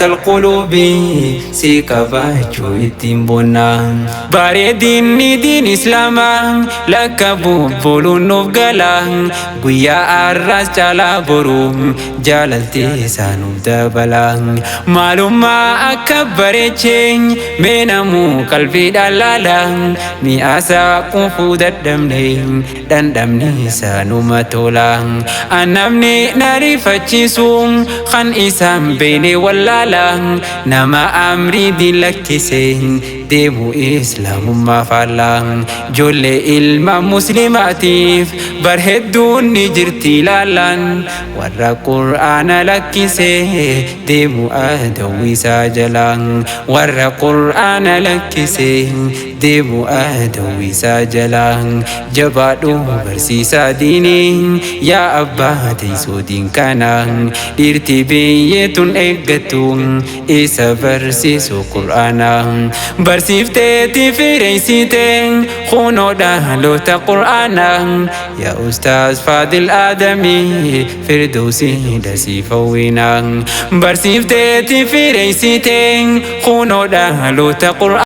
القلوب سيكباچو يتيمبونا باردين دين إسلاما لك بولو نفقلا قويا الراس جالا بروم جالتي سانو دبلا معلومة أكبرتين بينمو قلبي دلالا مياسا قفود الدمني دندمني سانو متولا أنمني ناري فتشيسون خان إسام بيني ولا nama amri dilakisen deemu islaamummaa faalaan ijoollee ilma muslimaatiif bar hedduun ni jirti ilaalan warra qur'aana lakkisee deemu adawwiisaa jalaan warra qur'aana lakkisee deemu adawwiisaa jalaan jabaadhu barsiisaa diinii yaa abbaa teessoo diin kanaan dhiirti biyyeetun eeggattu isa barsiisu qur'aana barsiifteeti fireessite khunoodha loota qur'aana yaa ustaaz faadil aadamii firdawsii dasiifawwiina barsiifteeti fireessite khunoodha loota qur'aana